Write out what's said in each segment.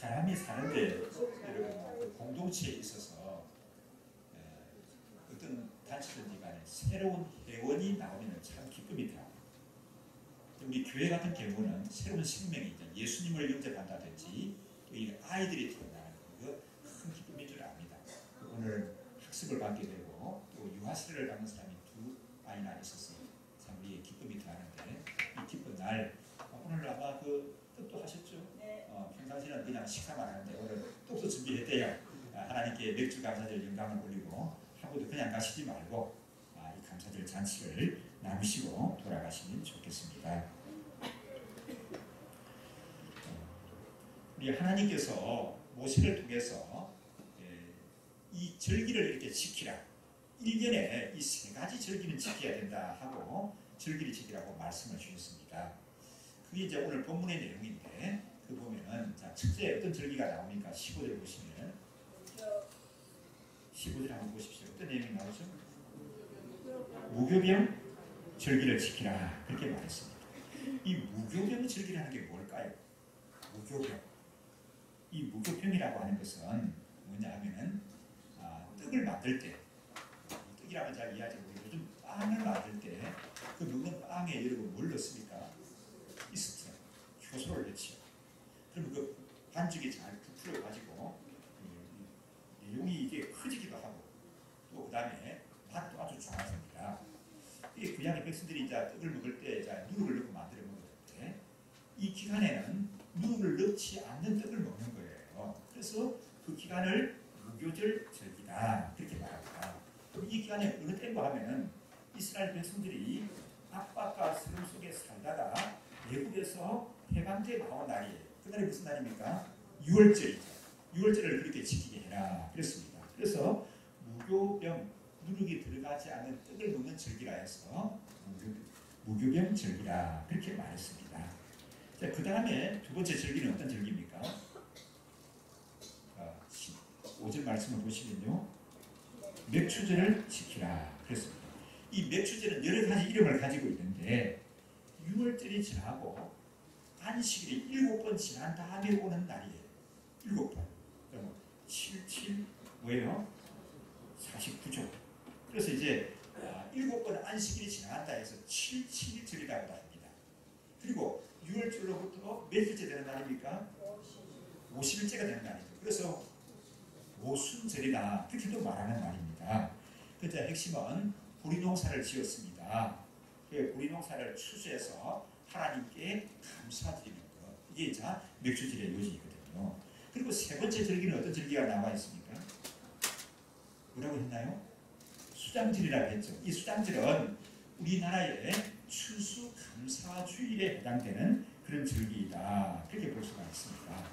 사람이 사는데 여러분 공동체에 있어서 어떤 단체든지 간에 새로운 회원이 나오면 참 기쁨이 돼요. 우리 교회 같은 경우는 새로운 생명이 예수님을 영접한다든지 또 이 아이들이 태어나는 큰 기쁨인 줄 압니다. 오늘 학습을 받게 되고 또 유아세를 갖는 사람이 2아이나 있었어요. 참 우리의 기쁨이 더하는데 이 기쁜 날 오늘 아마 그 떡도 하셨죠? 네. 평상시는 그냥 식사만 하는데 오늘 떡도 준비했대요. 하나님께 맥주 감사절 영광을 올리고 하고도 그냥 가시지 말고 이 감사절 잔치를 나누시고 돌아가시면 좋겠습니다. 우리 하나님께서 모세를 통해서 이 절기를 이렇게 지키라. 1년에 이 3가지 절기는 지켜야 된다 하고 절기를 지키라고 말씀을 주셨습니다. 그게 이제 오늘 본문의 내용인데 그 보면은 자, 첫째 어떤 절기가 나옵니까? 15절 보시면 15절 한번 보십시오. 어떤 내용이 나오죠? 무교병 절기를 지키라 그렇게 말했습니다. 이 무교병 절기라는 게 뭘까요? 무교병. 이 무교병이라고 하는 것은 뭐냐 하면은 떡을 만들 때 떡이라면 잘 이해하지 못해요. 요즘 빵을 만들 때 그 먹는 빵에 여러분 뭘 넣습니까? 이스트, 효소를 넣지요. 그러면 그 반죽이 잘 부풀어 가지고 내용이 이게 커지기도 하고 또 그 다음에 맛도 아주 좋아집니다. 이 구약의 백성들이 이제 떡을 먹을 때 누룩을 넣고 만들어 먹었는데 이 기간에는 누룩을 넣지 않는 떡을 먹는 거예요. 그래서 그 기간을 무교절 절기다 그렇게 말합니다. 그럼 이 기간에 어느 때인가 하면은 이스라엘 백성들이 압박과 슬픔 속에 살다가 애굽에서 해방돼 나온 날이에요. 그날이 무슨 날입니까? 6월절이죠. 6월절을 그렇게 지키게 해라 그랬습니다. 그래서 무교병, 누룩이 들어가지 않은 떡을 먹는 절기라 해서 무교병 절기라 그렇게 말했습니다. 자, 그 다음에 두 번째 절기는 어떤 절기입니까? 5절 말씀을 보시면요. 맥추절을 지키라 그랬습니다. 이 맥추절은 여러 가지 이름을 가지고 있는데 6월절이 지나고 안식일이 7번 지난 다음에 오는 날이에요. 7번. 그럼 7, 7 뭐예요? 49조. 그래서 이제 7번 안식일이 지나간다 해서 7.7절이라고 합니다. 그리고 6월절로부터 몇일째 되는 날입니까? 50일째가 되는 날이죠. 그래서 모순절이다 그렇게도 말하는 말입니다. 그때 핵심은 보리농사를 지었습니다. 그 보리농사를 추수해서 하나님께 감사드리는 것. 이게 이제 맥주절의 요지이거든요. 그리고 세 번째 절기는 어떤 절기가 나와 있습니까? 뭐라고 했나요? 수장절이라고 했죠. 이 수장절은 우리나라의 추수감사주일에 해당되는 그런 절기이다. 그렇게 볼 수가 있습니다.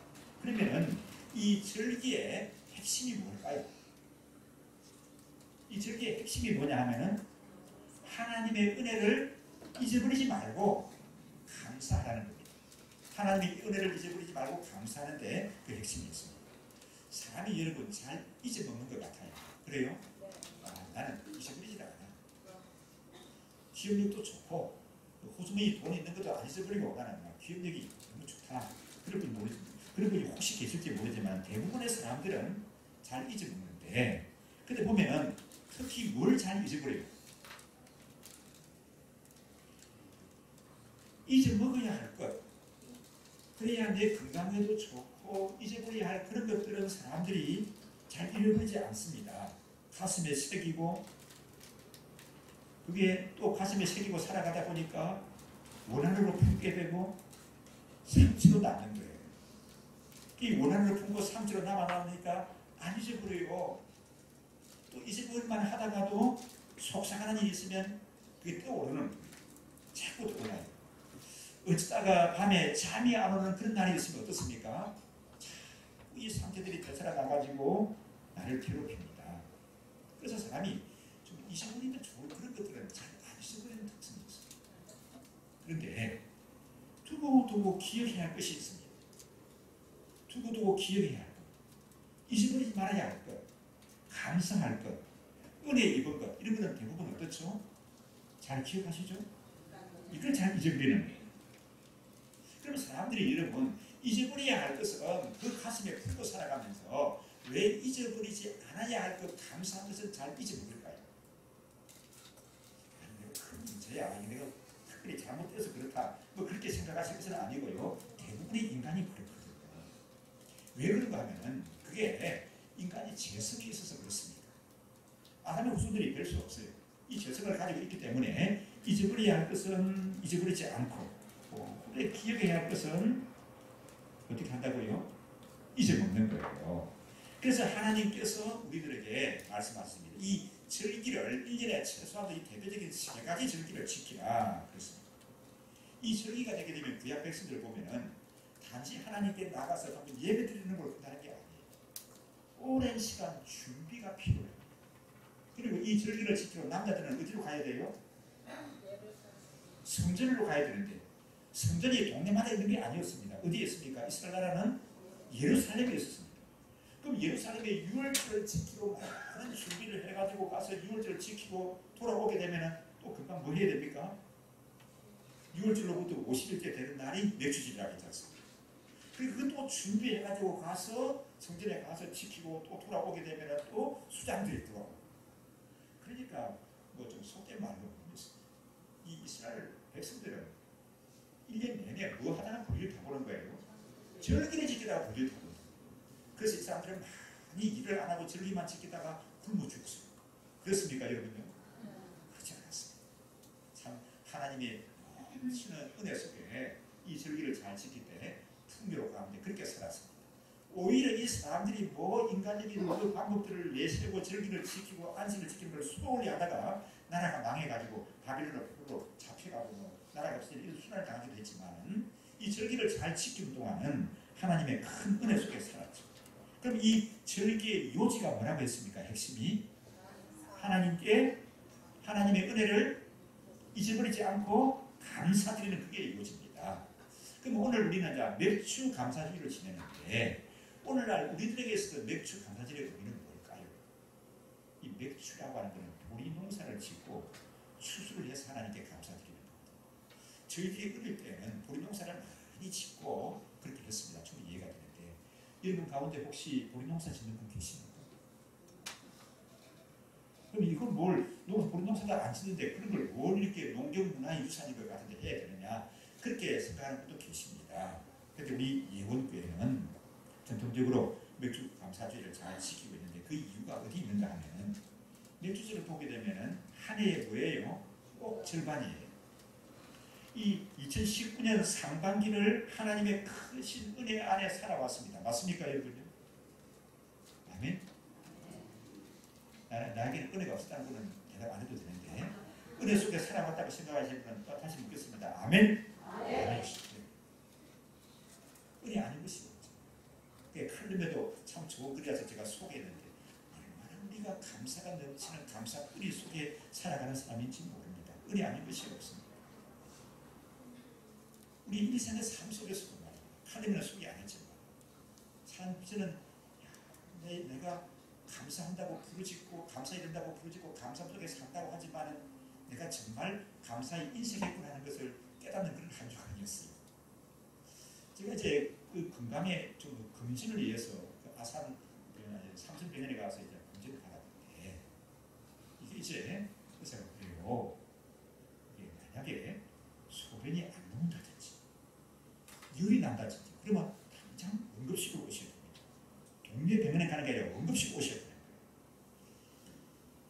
그러면은 이 절기의 핵심이 뭘까요? 이 절기의 핵심이 뭐냐 하면은 하나님의 은혜를 잊어버리지 말고 감사하라는 겁니다. 하나님의 은혜를 잊어버리지 말고 감사하는데 그 핵심이 있습니다. 사람이 여러분 잘 잊어먹는 것 같아요. 그래요? 나는 잊어버리지 않아. 기억력도 좋고 호주머니 돈 있는 것도 안 잊어버리고 나는 기억력이 너무 좋다. 그런 분이 혹시 계실지 모르지만 대부분의 사람들은 잘 잊어먹는데 근데 보면은 특히 뭘 잘 잊어버려요? 잊어먹어야 할 것. 그래야 내 건강에도 좋고 잊어버려야 할 그런 것들은 사람들이 잘 잃어버리지 않습니다. 가슴에 새기고 그게 또 가슴에 새기고 살아가다 보니까 원한으로 품게 되고 상처로 남는 거예요. 이 원한으로 품고 상처로 남아나니까 안 잊어버려요. 또 잊어버릴만 하다가도 속상한 일이 있으면 그게 떠오르는 거예요. 자꾸 떠올라요. 어쩌다가 밤에 잠이 안 오는 그런 날이 있으면 어떻습니까? 자꾸 이 상태들이 되살아나가지고 나를 괴롭힙니다. 그래서 사람이 좀 잊어버리면 좋을 그런 것들은 잘 안 잊어버리는 특성이 있습니다. 그런데 두고두고 기억해야 할 것이 있습니다. 두고두고 기억해야 할 것, 잊어버리지 말아야 할 것, 감사할 것, 은혜 입은 것, 이런 것은 대부분 어떻죠? 잘 기억하시죠? 이걸 잘 잊어버리는 거예요. 그러면 사람들이 여러분 잊어버려야 할 것은 그 가슴에 품고 살아가면서 왜 잊어버리지 않아야 할 그 감사한 것을 잘 잊어버릴까요? 내가 큰 문제야. 내가 특별히 잘못돼서 그렇다. 뭐 그렇게 생각하실 것은 아니고요. 대부분의 인간이 그렇거든요. 왜 그런가 하면은 그게 인간의 재성이 있어서 그렇습니다. 아담의 후손들이 별 수 없어요. 이 재성을 가지고 있기 때문에 잊어버려야 할 것은 잊어버리지 않고 후에 기억해야 할 것은 어떻게 한다고요? 잊어먹는 거예요. 그래서 하나님께서 우리들에게 말씀하십니다. 이 절기를 1년에 최소한 이 대표적인 3가지 절기를 지키라 그랬습니다. 이 절기가 되게 되면 구약 백성들을 보면은 단지 하나님께 나가서 예배 드리는 걸 끝나는 게 아니에요. 오랜 시간 준비가 필요해요. 그리고 이 절기를 지키러 남자들은 어디로 가야 돼요? 성전으로 가야 되는데 성전이 동네마다 있는 게 아니었습니다. 어디에 있습니까? 이스라엘 나라는 예루살렘에 있었습니다. 그럼 예루살렘에 유월절을 지키고 많은 준비를 해가지고 가서 유월절을 지키고 돌아오게 되면 또 금방 뭐 해야 됩니까? 유월절로부터 50일째 되는 날이 맥주질이라고 했지 않습니까? 그리고 그것도 준비해가지고 가서 성전에 가서 지키고 또 돌아오게 되면 또 수장들이 들어오고 그러니까 뭐 좀 속된 말로 이 이스라엘 백성들은 1년 내내 뭐 하다가 불의를 타보는 거예요. 절기를 지키다가 불의를 타보는 거예요. 그래서 이 사람들은 많이 일을 안 하고 절기만 지키다가 굶어 죽었어요. 그렇습니까 여러분요? 그렇지 않았습니다. 참 하나님의 넘치는 은혜 속에 이 절기를 잘 지킬 때 풍요로 가운데 그렇게 살았습니다. 오히려 이 사람들이 뭐 인간적인 그 방법들을 내세우고 절기를 지키고 안식을 지키는 걸 수고를 하다가 나라가 망해가지고 바빌론으로 잡혀가고 뭐 나라가 없으니 이런 순환을 당하기도 했지만 이 절기를 잘 지키는 동안은 하나님의 큰 은혜 속에 살았죠. 그럼 이 절기의 요지가 뭐라고 했습니까? 핵심이 하나님께 하나님의 은혜를 잊어버리지 않고 감사드리는 그게 요지입니다. 그럼 오늘 우리는 맥주 감사주의를 지내는데 오늘날 우리들에게 있어서 맥주 감사절의 의미는 뭘까요? 이 맥주라고 하는 것은 보리 농사를 짓고 추수를 해서 하나님께 감사드리는 겁니다. 저희들이 어릴 때는 보리 농사를 많이 짓고 그렇게 했습니다. 좀 이해가 되는데 여러분 가운데 혹시 보리 농사 짓는 분 계십니까? 그럼 이건 보리 농사를 안 짓는데 그런 걸 뭘 이렇게 농경문화의 유산인 것 같은데 해야 되느냐 그렇게 생각하는 분도 계십니다. 그런데 우리 예원교회는 전통적으로 맥주 감사주의를 잘 지키고 있는데 그 이유가 어디 있는가 하면 맥주주를 보게 되면 한 해에 뭐예요? 꼭 절반이에요. 이 2019년 상반기를 하나님의 크신 은혜 안에 살아왔습니다. 맞습니까 여러분요? 아멘? 나에게는 은혜가 없었다는 분은 대답 안 해도 되는데 은혜 속에 살아왔다고 생각하시는 분은 다시 묻겠습니다. 아멘? 아멘. 은혜 아닌 것이 칼럼에도 참 좋은 글이라서 제가 소개했는데 얼마나 우리가 감사가 넘치는 감사 뿌리 속에 살아가는 사람인지 모릅니다. 은혜 아닌 것이 없습니다. 우리 일생의 삶 속에서도 말이에요. 칼럼에는 소개 안 했지만 사람들은 내가 감사한다고 부르짖고 감사해야 된다고 부르짖고 감사 속에 산다고 하지만 내가 정말 감사의 인생이구나 하는 것을 깨닫는 그런 한 주가 아니었어요. 제가 이제 그 건강에 좀 검진을 위해서 그 아산 삼성병원에 가서 이제 검진을 받았는데 이게 이제 의사가 그래요. 이게 만약에 소변이 안 나온다든지 열이 난다든지 그러면 당장 응급실로 오셔야 됩니다. 동네 병원에 가는 게 아니라 응급실 오셔야 돼요.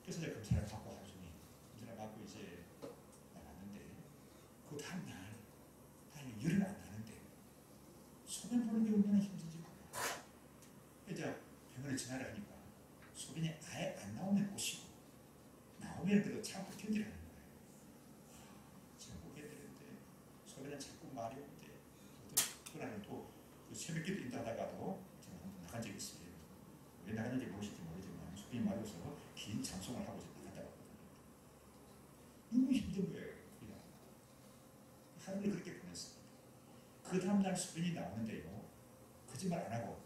그래서 이제 검사를 받고 하루 종일 검사를 받고 이제 나갔는데 그 다음날 다행히 열은 안 나는데 소변 보는 게 얼마나 힘든지 몰라요. 이제 병원에 전화를 하니까 소변이 아예 안 나오면 오시고 나오면 그래도 참고 견디라는 거예요. 제가 보게 되는데 소변은 자꾸 마려운데 그날은 또 새벽기도 인다 하다가도 제가 나간 적이 있어요. 왜 나갔는지 모르실지 모르지만 소변이 마려워서 긴 찬송을 하고 나갔다 왔거든요. 너무 힘든 거예요. 하루를 그렇게 보냈습니다. 그 다음날 소변이 나오는데요. 거짓말 안 하고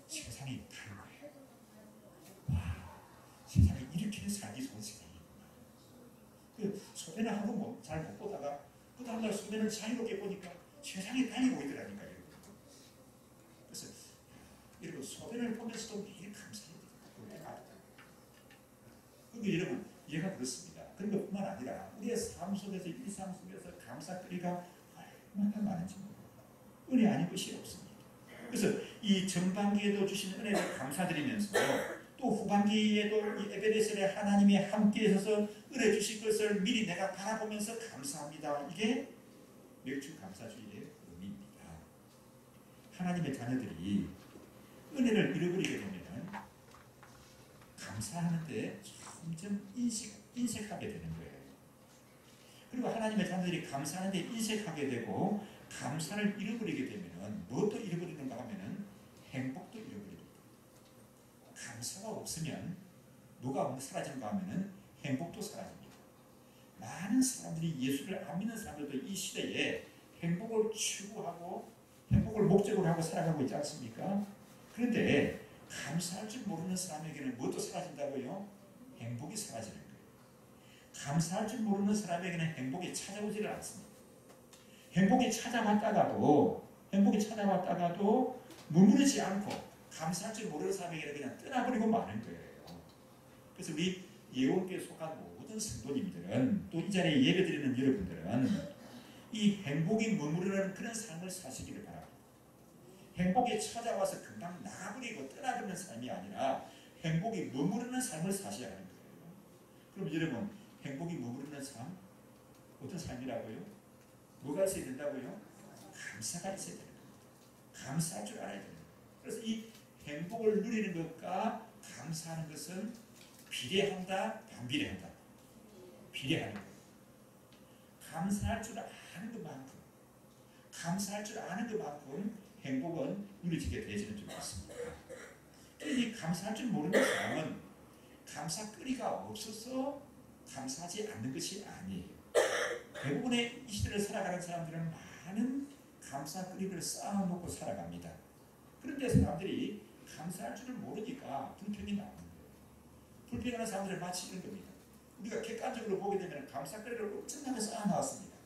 세상이 다른 거예요. 와, 세상에 이렇게 살기 좋은 세상이구나. 그 소변을 하루 잘 못 보다가 그 다음날 소변을 자유롭게 보니까 세상이 다니고 있더라니까요. 소변을 보면서도 매일 감사해야 돼요. 그러니까 여러분 이해가 그렇습니다. 그런 것뿐만 아니라 우리의 삶 속에서 일상 속에서 감사거리가 얼마나 많은지 은혜 아닌 것이 없습니다. 그래서 이 전반기에도 주신 은혜를 감사드리면서 또 후반기에도 이 에베네셀의 하나님이 함께 있어서 은혜 주실 것을 미리 내가 바라보면서 감사합니다. 이게 맥주 감사주의의 의미입니다. 하나님의 자녀들이 은혜를 잃어버리게 되면 감사하는데 점점 인색하게 되는 거예요. 그리고 하나님의 자녀들이 감사하는데 인색하게 되고 감사를 잃어버리게 되면 무엇도 잃어버리는가 하면은 행복도 잃어버립니다. 감사가 없으면 뭐가 사라지는가 하면은 행복도 사라집니다. 많은 사람들이 예수를 안 믿는 사람들도 이 시대에 행복을 추구하고 행복을 목적으로 하고 살아가고 있지 않습니까? 그런데 감사할 줄 모르는 사람에게는 무엇도 사라진다고요? 행복이 사라지는 거예요. 감사할 줄 모르는 사람에게는 행복이 찾아오지를 않습니다. 행복이 찾아왔다가도 머무르지 않고 감사할 줄 모르는 사람에게는 그냥 떠나버리고 마는 거예요. 그래서 우리 예원교에 속한 모든 성도님들은 또 이 자리에 예배드리는 여러분들은 이 행복이 머무르는 그런 삶을 사시기를 바랍니다. 행복이 찾아와서 금방 나가버리고 떠나버리는 삶이 아니라 행복이 머무르는 삶을 사셔야 하는 거예요. 그럼 여러분 행복이 머무르는 삶 어떤 삶이라고요? 뭐가 있어야 된다고요? 감사가 있어야 되는 겁니다. 감사할 줄 알아야 됩니다. 그래서 이 행복을 누리는 것과 감사하는 것은 비례한다, 반비례한다. 비례하는 거예요. 감사할 줄 아는 것만큼 행복은 누려지게 되지는 줄 믿습니다. 이 감사할 줄 모르는 사람은 감사거리가 없어서 감사하지 않는 것이 아니에요. 대부분의 이 시대를 살아가는 사람들은 많은 감사거리를 쌓아놓고 살아갑니다. 그런데 사람들이 감사할 줄을 모르니까 불평이 나오는 거예요. 불평하는 사람들은 마치 이런 겁니다. 우리가 객관적으로 보게 되면 감사거리를 엄청나게 쌓아놨습니다.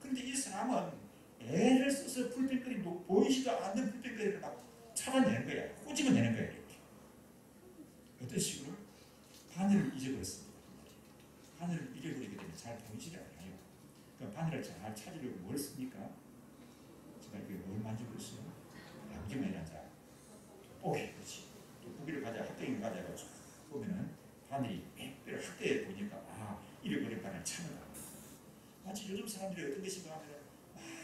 그런데 이 사람은 애를 써서 불평거리, 보이지도 않는 불평거리를 막 찾아내는 거야. 꼬집어내는 거야. 이렇게. 어떤 식으로? 바늘을 잊어버렸습니다. 바늘을 잃어버리게 되면 잘 보이지를 않아요. 그럼 바늘을 잘 찾으려고 뭘 씁니까? 제가 이게 뭘 만지고 있어요? 양념이란 자. 오케이, 그렇지. 고기를 가자, 학대를 가자고 보면은 바늘이 뼈를 학대에 보니까 잃어버린 바늘 찾는다. 마치 요즘 사람들이 어떤 것인가 하면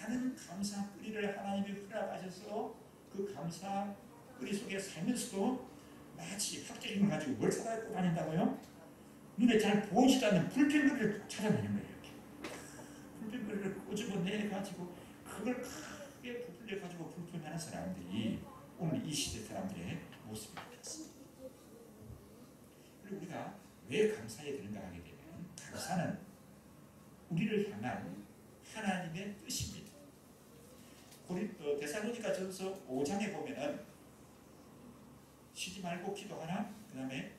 많은 감사거리를 하나님이 허락하셔서 그 감사거리 속에 살면서도 마치 학대 힘을 가지고 뭘 찾아내고 다닌다고요? 눈에 잘 보이지도 않는 불평거리를 찾아내는 거예요. 이렇게. 불평거리를 꼬집어내가지고 그걸 크게 부풀려가지고 불평하는 사람들이 오늘 이 시대 사람들의 모습이 되었습니다. 그리고 우리가 왜 감사해야 되는가 하게 되면 감사는 우리를 향한 하나님의 뜻입니다. 데살로니가 전서 5장에 보면은 쉬지 말고 기도하라. 그 다음에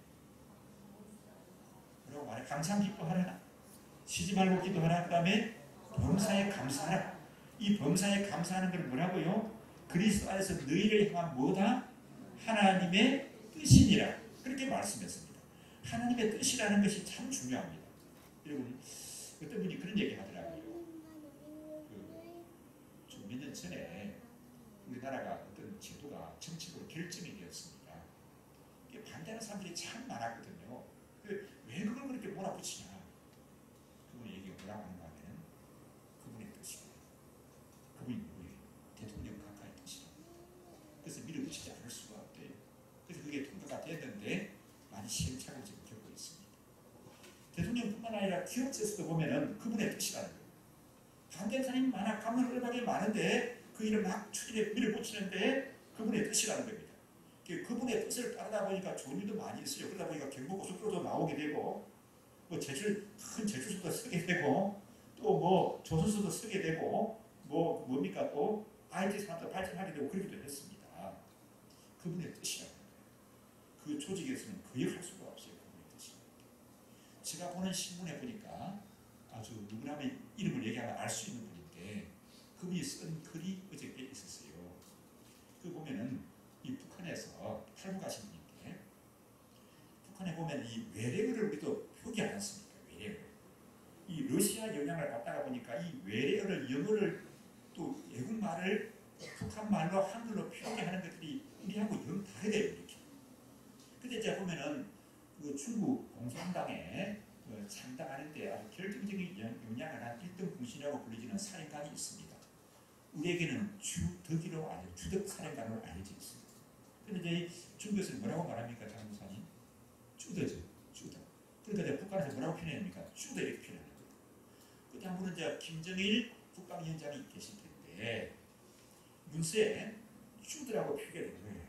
뭐라고 말해? 항상 기뻐하라. 쉬지 말고 기도하라. 그 다음에 범사에 감사하라. 이 범사에 감사하는 건 뭐라고요? 그리스도 안에서 너희를 향한 뭐다? 하나님의 뜻이니라. 그렇게 말씀했습니다. 하나님의 뜻이라는 것이 참 중요합니다. 여러분 어떤 분이 그런 얘기 하더라고요. 좀 몇 년 전에 우리나라가 어떤 제도가 정책으로 결정이 되었습니다. 반대하는 사람들이 참 많았거든요. 왜 그걸 그렇게 몰아붙이냐? 그분의 얘기가 뭐라고 하는가 하면 그분의 뜻이에요. 그분이 누구예요? 대통령 가까이 뜻이에요. 그래서 밀어붙이지 않을 수가 없대요. 그래서 그게 통과가 됐는데 많이 시행착오를 지금 겪고 있습니다. 대통령뿐만 아니라 기업체에서도 보면은 그분의 뜻이라는 거예요. 반대하는 사람이 많아, 가문을박이 많은데 그 일을 막 추진해 밀어붙이는데 그분의 뜻이라는 겁니다. 그분의 뜻을 따르다 보니까 좋은 일도 많이 있어요. 그러다 보니까 경부고속도로도 나오게 되고, 큰 제출소도 쓰게 되고, 또 조선소도 쓰게 되고, 뭡니까 또 IT 산업도 발전하게 되고 그러기도 했습니다. 그분의 뜻이라는 거예요. 그 조직에서는 그 역할 할 수가 없어요. 그분의 뜻이. 제가 보는 신문에 보니까 아주 누구라면 이름을 얘기하면 알 수 있는 분인데 그분이 쓴 글이 어저께 있었어요. 그 보면은 이 북한에서 탈북하신 분인데 북한에 보면 이 외래어를 우리도 표기하지 않습니까? 외래어. 이 러시아 영향을 받다가 보니까 이 외래어를 영어를 또 외국 말을 북한 말로 한글로 표기하는 것들이 우리하고 영 다르대요. 이렇게. 근데 이제 보면은 그 중국 공산당에 창당하는데 아주 결정적인 영향을 한 1등 공신이라고 불리지는 사령관이 있습니다. 우리에게는 주덕이라고 알려져 주덕 사령관으로 알려져 있습니다. 그런데 이제 중국에서는 뭐라고 말합니까, 장무사님? 쭈더죠, 쭈더. 그러니까 이제 북한에서 뭐라고 표현합니까? 쭈더 이렇게 표현하는 거예요. 그때 한 분은 이제 김정일 국방위원장이 계실 텐데 문서에 쭈더라고 표기된 거예요.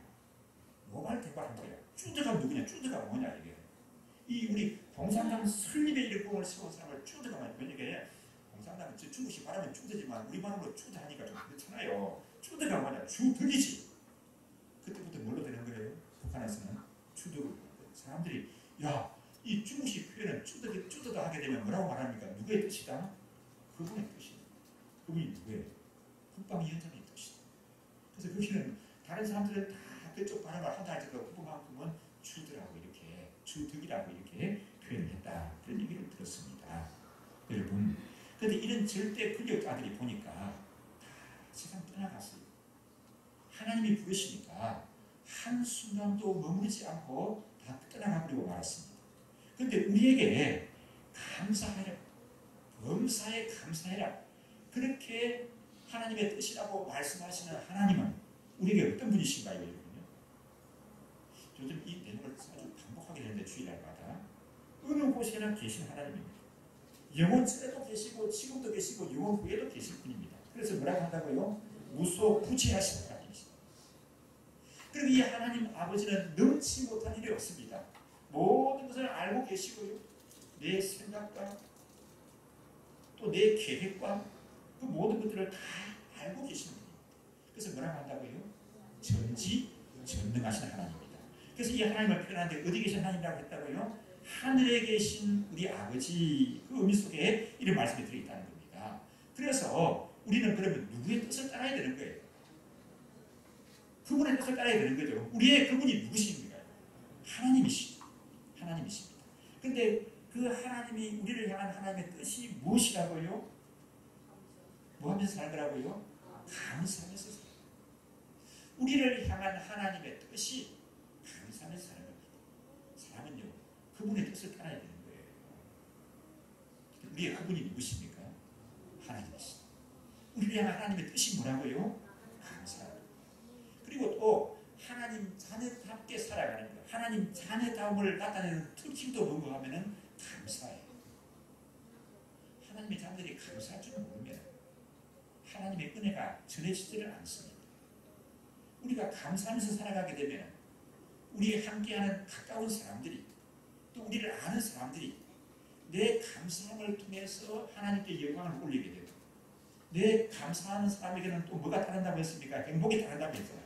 뭐말 대박한 거야. 쭈더가 누구냐? 쭈더가 뭐냐 이게. 이 우리 공산당 설립의 일공을 세운 사람을 쭈더가 뭐냐? 이게 공산당은 중국식 말하면 쭈더지만 우리 말로 쭈더 하니까 좀 그렇잖아요. 쭈더가 뭐냐? 주덕이지. 그때부터 뭘로 되는 거예요? 북한에서는 주덕을. 사람들이 야, 이 중국식 표현은 쭈더다 하게 되면 뭐라고 말합니까? 누구의 뜻이다? 그분의 뜻이다. 그분이 누구예요? 국방위원장의 뜻이다. 그래서 거기는 다른 사람들은 다 그쪽 발음을 한다 할지라도 그분만큼은 주더라고 이렇게 주덕이라고 이렇게 표현을 했다. 그런 얘기를 들었습니다. 여러분, 그런데 이런 절대 권력자들이 보니까 다 세상 떠나갔어요. 하나님이 부르시니까 한순간도 머무르지 않고 다 떠나가버리고 말았습니다. 그런데 우리에게 감사하라, 범사에 감사해라, 그렇게 하나님의 뜻이라고 말씀하시는 하나님은 우리에게 어떤 분이신가요? 여러분요? 요즘 이 내용을 아주 반복하게 되는데 주일날마다 어느 곳에나 계신 하나님입니다. 영원 전에도 계시고 지금도 계시고 영원 후에도 계실 분입니다. 그래서 뭐라고 한다고요? 무소부지하신 하나님이십니다. 그리고 이 하나님 아버지는 넘치 못한 일이 없습니다. 모든 것을 알고 계시고요. 내 생각과 또 내 계획과 그 모든 것들을 다 알고 계시는 분입니다. 그래서 뭐라고 한다고요? 전지전능하신 하나님입니다. 그래서 이 하나님을 표현하는데 어디 계신 하나님이라고 했다고요? 하늘에 계신 우리 아버지, 그 의미 속에 이런 말씀이 들어있다는 겁니다. 그래서 우리는 그러면 누구의 뜻을 따라야 되는 거예요? 그분의 뜻을 따라야 되는 거죠. 우리의 그분이 누구십니까? 하나님이십니다. 그런데 그 하나님이 우리를 향한 하나님의 뜻이 무엇이라고요? 뭐 하면서 살더라고요? 감사하면서 살아요. 우리를 향한 하나님의 뜻이 감사하면서 사는 겁니다. 사람은요, 그분의 뜻을 따라야 되는 거예요. 우리의 그분이 누구십니까? 하나님이십니다. 우리를 향한 하나님의 뜻이 뭐라고요? 감사하다. 그리고 또 하나님 자녀답게 살아가는 거예요. 하나님 자녀다움을 나타내는 특징도 뭔가 하면은 감사해요. 하나님의 자녀들이 감사할 줄 모르면 하나님의 은혜가 전해지지를 않습니다. 우리가 감사하면서 살아가게 되면 우리 함께하는 가까운 사람들이 또 우리를 아는 사람들이 내 감사함을 통해서 하나님께 영광을 올리게 되고 내 감사하는 사람에게는 또 뭐가 다른다고 했습니까? 행복이 다른다고 했잖아요.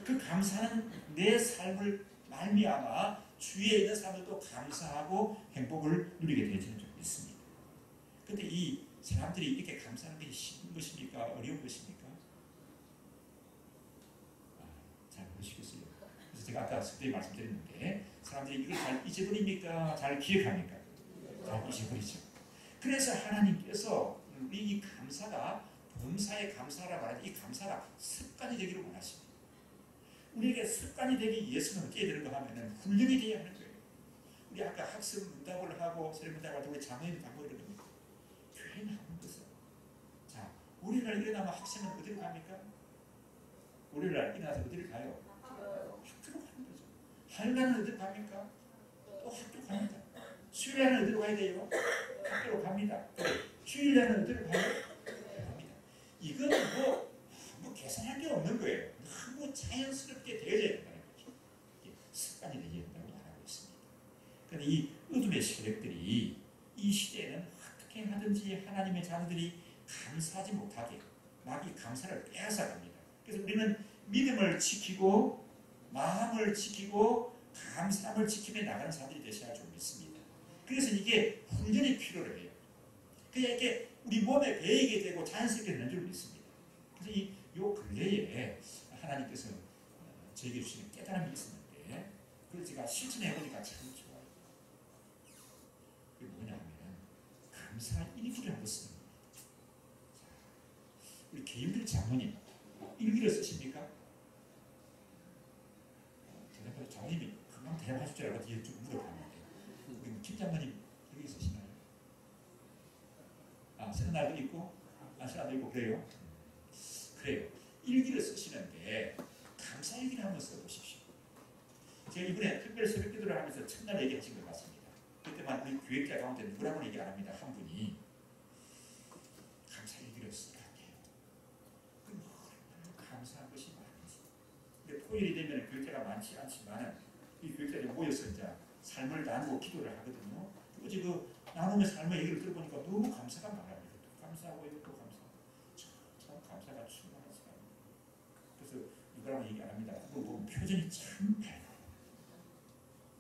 그 감사는 내 삶을 말미암아 주위에 있는 사람들도 감사하고 행복을 누리게 되지는 좀 있습니다. 그런데 이 사람들이 이렇게 감사하는 게 쉬운 것입니까? 어려운 것입니까? 잘 모르시겠어요. 그래서 제가 아까 그때 말씀드렸는데 사람들이 이걸 잘 잊어버립니까? 잘 기억합니까? 잘 잊어버리죠. 그래서 하나님께서 우리 이 감사가 범사에 감사라고 하는 이 감사가 습관이 되기를 원하십니다. 우리에게 습관이 되기 위해서는 어떻게 되는가 하면은 훈련이 되어야 하는 거예요. 우리 아까 학습 문답을 하고 세례 문답을 할 때 우리 장로님도 하고 이러는 겁니다. 교회 나오는 것은 자, 우리날 일어나면 학생은 어디로 갑니까? 우리날 일어나서 어디를 가요? 학교로 가는 거죠. 하늘나는 어디로 갑니까? 또 학교 갑니다. 수요일에는 어디로 가야 돼요? 학교로 갑니다. 주일에는 어디로 가요? 갑니다. 이거는 뭐 계산할 게 없는 거예요. 너무 자연스럽게 되어져야 된다는 거죠. 습관이 되어야 된다고 말하고 있습니다. 그런데 이 어둠의 세력들이 이 시대에는 어떻게 하든지 하나님의 자녀들이 감사하지 못하게 막 이 감사를 빼앗아 갑니다. 그래서 우리는 믿음을 지키고 마음을 지키고 감사함을 지키며 나가는 사람들이 되셔야 좀 믿습니다. 그래서 이게 훈련이 필요로 해요. 그냥 이렇게 우리 몸에 배이게 되고 자연스럽게 되는 줄 믿습니다. 그래서 요 근래에 하나님께서 저에게 주시는 깨달음이 있었는데 그걸 제가 실천해보니까 참 좋아요. 그게 뭐냐면 감사 일기를 한번 쓰는 거예요. 우리 개인들 장로님 일기를 쓰십니까? 대답하고 장로님이 금방 대답하실 줄 알고 뒤에 좀 물어봤는데 우리 김 장로님 일기 쓰시나요? 쓰는 날도 있고 안 쓰는 날도 있고 그래요? 그래요. 일기를 쓰시는데 감사일기를 한번 써보십시오. 제가 이번에 특별 새벽기도를 하면서 첫날 얘기하신 것 같습니다. 그때만 우리 교육자 가운데 누구라고 얘기 안 합니다. 한 분이 감사일기를 쓰라고 해요. 그럼 얼마나 감사한 것이 많은지. 근데 토요일이 되면 교육자가 많지 않지만 이 교육자들이 모여서 이제 삶을 나누고 기도를 하거든요. 어제 그 나누는 삶의 얘기를 들어보니까 너무 감사가 많아요. 감사하고 이것도 감사하고 참 감사가 충만한 사람. 그래서 누구라고 얘기 안 합니다. 그거 보면 표정이 참 밝아요.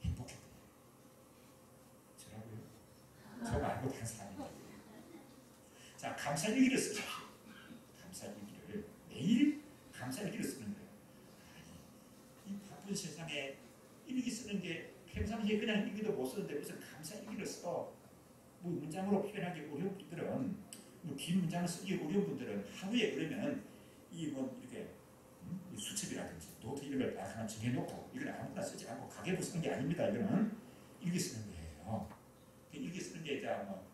행복해. 저라고요? 저 말고 다른 사람입니다. 자, 감사일기를 쓰십시오. 감사일기를 매일 감사일기를 쓰는 거예요. 이 바쁜 세상에 일기 쓰는 게 평상시에 그냥 일기도 못 쓰는데 무슨 감사일기를 써. 뭐 문장으로 표현하기 어려운 분들은 뭐 긴 문장을 쓰기 어려운 분들은 하루에 그러면 이 뭐 이렇게 수첩이라든지 노트 이런 걸 딱 하나 정해놓고 이걸 아무거나 쓰지 않고 가계부 쓰는 게 아닙니다. 이거는 일기 쓰는 거예요. 일기 쓰는 게 이제 뭐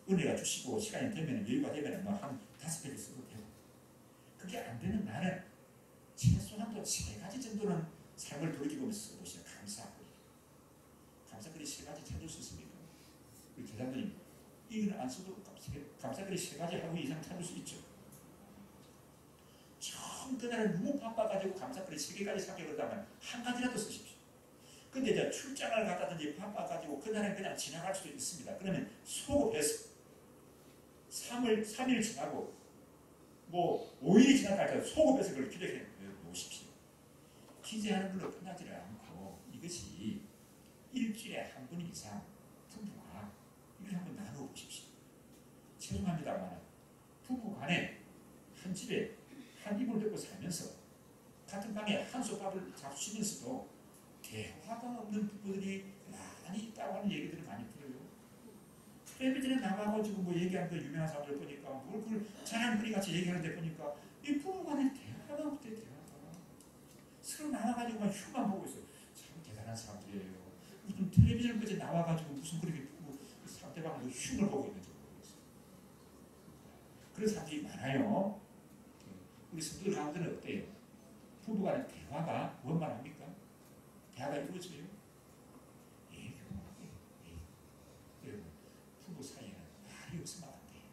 은혜가 주시고 시간이 되면 여유가 되면 뭐 한 5페이지 쓰도 되고 그게 안 되는 나는 최소한도 3가지 정도는 삶을 돌이켜보면서 써보시면 감사하고 감사글이 3가지 찾을 수 있습니까? 우리 제자들이 이건 안 써도 감사글이 3가지 하루 이상 찾을 수 있죠. 처음 그날은 너무 바빠가지고 감사글이 3개까지 찾게 그러다면 한 가지라도 쓰십시오. 근데 이제 출장을 갔다든지 바빠가지고 그날은 그냥 지나갈 수도 있습니다. 그러면 소급해서 3일 지나고 뭐 5일이 지나갈 때 소급해서 그걸 기록해 놓으십시오. 기재하는 걸로 끝나지를 않고 이것이 일주일에 한 번 이상 부부가 이걸 한번 나누어 보십시오. 죄송합니다만 부부 간에 한 집에 한 이불 덮고 살면서 같은 방에 한솥밥을 잡수시면서도 대화가 없는 부부들이 많이 있다고 하는 얘기들을 많이 들어요. 텔레비전에 나가가지고 뭐 얘기하는 그 유명한 사람들 보니까 뭘 그걸 자랑거리 같이 얘기하는데 보니까 이 부부 간에 대화가 없대. 대화가 서로 나와가지고 휴만 보고 있어요. 참 대단한 사람들이에요. 무슨 텔레비전까지 나와가지고 무슨 그렇게 상대방도 흉을 보고 있는지 모르겠어요. 그런 사람들이 많아요. 우리 성도들 가운데는 어때요? 부부간의 대화가 원만합니까? 대화가 이루어져요? 여러분, 부부 사이에는 말이 없으면 안 돼요.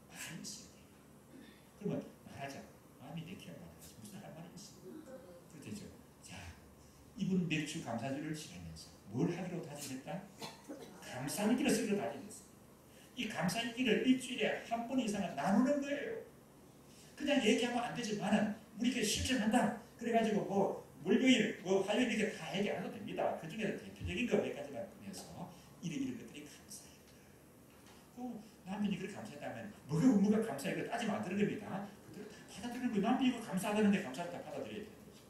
말이 있어야 돼요. 그러면 말하자. 마음이 내키면 말하자. 무슨 할 말이 있어? 그렇죠? 자, 이분 맥주 감사주를 지내면서 뭘 하기로 다짐했다? 감사일기를 쓰기로 다짐했어. 이 감사일기를 일주일에 한 번 이상은 나누는 거예요. 그냥 얘기하면 안 되지만은 우리가 실천한다. 그래가지고 뭐 월요일, 뭐 화요일 이렇게 다 얘기 안 해도 됩니다. 그 중에서 대표적인 거 몇 가지만 꺼내서 이런 것들이 감사해요. 그 남편이 그렇게 감사했다면 뭐가 감사해? 이거 따지면 안 되는 겁니다. 그들을 다 받아들이는 거예요. 남편이 이거 감사하다는데 감사를 다 받아들여야 되는 거죠.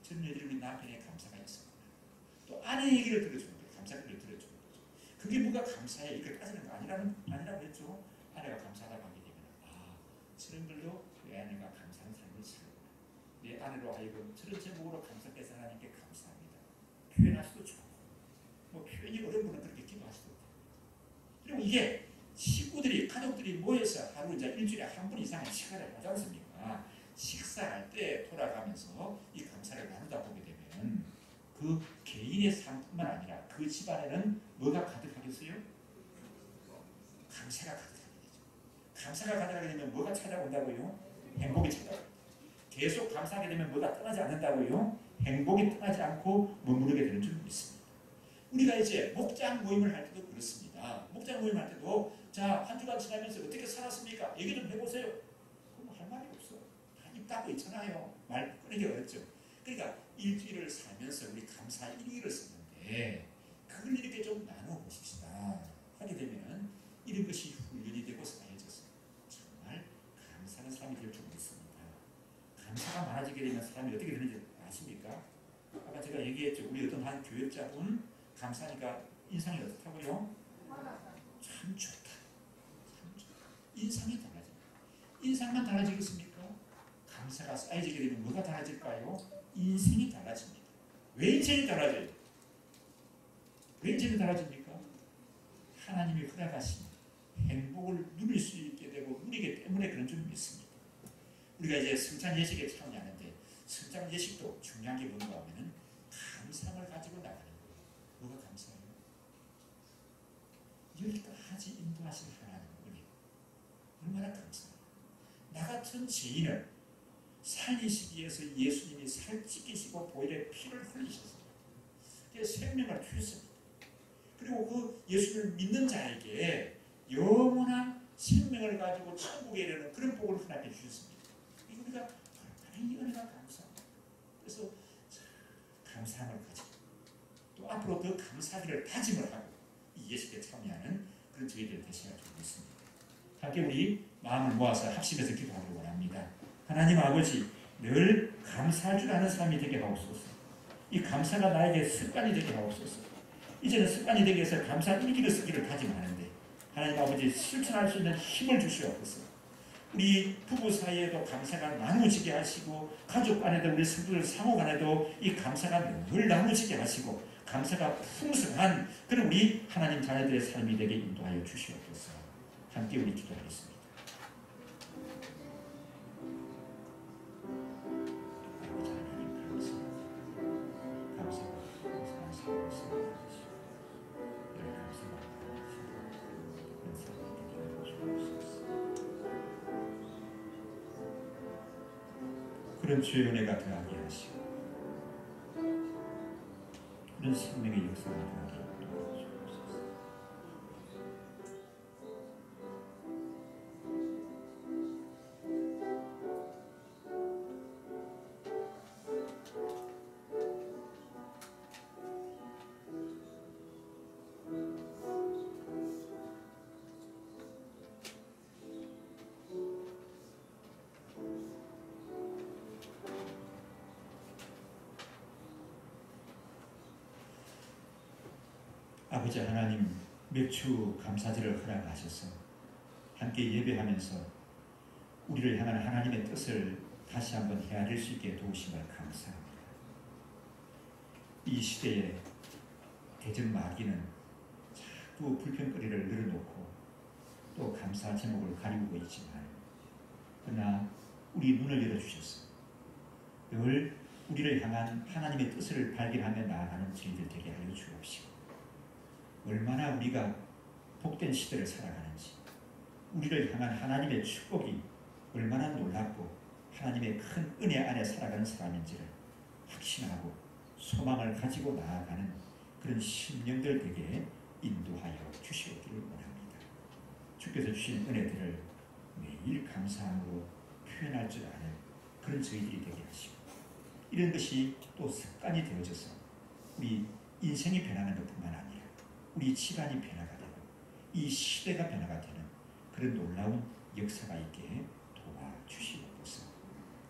저는 여전히 우리 남편의 감사가 있었구나. 또 아내 얘기를 들어주는 거예요. 감사를 들어주는 거죠. 그게 뭐가 감사해? 이걸 따지는 거 아니라고 했죠. 아내가 감사하다고 하게 되면 저런 걸로 내 아내가 감사한 삶을 살구나. 내 아내로 하여금 저런 제목으로 감사께서 하나님께 감사합니다. 표현할 수도 좋고 뭐 표현이 어려운 분은 그렇게 기도할 수도 있고 그리고 이게 식구들이 가족들이 모여서 하루 이제 일주일에 한 번 이상의 식사를 하지 않습니까? 식사할 때 돌아가면서 이 감사를 나누다 보게 되면 그 개인의 삶뿐만 아니라 그 집안에는 뭐가 가득하겠어요? 감사가 가득하게 되죠. 감사가 가득하게 되면 뭐가 찾아온다고요? 행복이 찾아옵니다. 계속 감사하게 되면 뭐가 떠나지 않는다고요? 행복이 떠나지 않고 머무르게 되는 줄 믿습니다. 우리가 이제 목장 모임을 할 때도 그렇습니다. 목장 모임 할 때도 자, 한 주간 지나면서 어떻게 살았습니까? 얘기 좀 해보세요. 그럼 할 말이 없어. 다 입 닫고 있잖아요. 말 꺼내기 어렵죠. 그러니까 일주일을 살면서 우리 감사 일기를 쓰는데 그걸 이렇게 좀 나눠 보십시다. 하게 되면 이런 것이 훈련이 되고 쌓여져서 정말 감사하는 사람이 될 줄 믿습니다. 감사가 많아지게 되면 사람이 어떻게 되는지 아십니까? 아까 제가 얘기했죠. 우리 어떤 한 교역자분 감사하니까 인상이 어떻다고요? 참 좋다. 참 좋다. 인상이 달라집니다. 인상만 달라지겠습니까? 감사가 쌓여지게 되면 뭐가 달라질까요? 인생이 달라집니다. 왜 인생이 달라져요? 왜 인생이 달라집니까? 하나님이 허락하신 행복을 누릴 수 있게 되고 누리기 때문에 그런 줄 믿습니다. 우리가 이제 성찬 예식에 참여하는데 성찬 예식도 중요한 게 뭔가 하면은 감사함을 가지고 나가는 거예요. 뭐가 감사해요? 10가지 인도하신 하나님의 은혜. 얼마나 감사해요. 나 같은 죄인을 살리시기 위해서 예수님이 살찌기시고 보혈의 피를 흘리셨습니다. 생명을 주셨습니다. 그리고 그 예수를 믿는 자에게 영원한 생명을 가지고 천국에 이르는 그런 복을 허락해 주셨습니다. 우리가 이 은혜가 감사합니다. 그래서 감사함을 가지고 또 앞으로 더 감사하기를 다짐을 하고 이 예식에 참여하는 그런 저희들 되시길 믿습니다. 함께 우리 마음을 모아서 합심해서 기도하기를 원합니다. 하나님 아버지, 늘 감사할 줄 아는 삶이 되게 하옵소서. 이 감사가 나에게 습관이 되게 하옵소서. 이제는 습관이 되기 위해서 감사 일기를 쓰기를 다짐하는데 하나님 아버지 실천할 수 있는 힘을 주시옵소서. 우리 부부 사이에도 감사가 나누어지게 하시고 가족 간에도 우리 성도들 상호 간에도 이 감사가 늘 나누어지게 하시고 감사가 풍성한 그런 우리 하나님 자녀들의 삶이 되게 인도하여 주시옵소서. 함께 우리 기도하겠습니다. 그런 주의 은혜가 더하게 하시고 그런 생명의 역사가 더하게 도와주옵소서. 아버지 하나님, 맥주 감사제를 허락하셔서 함께 예배하면서 우리를 향한 하나님의 뜻을 다시 한번 헤아릴 수 있게 도우심을 감사합니다. 이 시대에 대전 마귀는 자꾸 불평거리를 늘어놓고 또 감사 제목을 가리우고 있지만 그러나 우리 눈을 열어주셨어. 늘 우리를 향한 하나님의 뜻을 발견하며 나아가는 저희들 되게 하여 주옵시고 얼마나 우리가 복된 시대를 살아가는지 우리를 향한 하나님의 축복이 얼마나 놀랍고 하나님의 큰 은혜 안에 살아가는 사람인지를 확신하고 소망을 가지고 나아가는 그런 심령들 되게 인도하여 주시기를 원합니다. 주께서 주신 은혜들을 매일 감사함으로 표현할 줄 아는 그런 저희들이 되게 하시고 이런 것이 또 습관이 되어져서 우리 인생이 변하는 것뿐만 아니라 우리 집안이 변화가 되고 이 시대가 변화가 되는 그런 놀라운 역사가 있게 도와주시옵소서.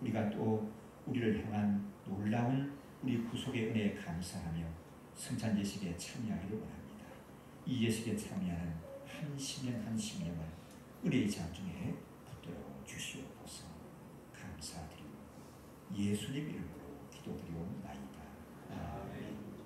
우리가 또 우리를 향한 놀라운 우리 구속의 은혜에 감사하며 성찬 예식에 참여하기를 원합니다. 이 예식에 참여하는 한 심령 한 심령을 은혜의 장중에 붙들어 주시옵소서. 감사드리고 예수님 이름으로 기도드리옵나이다.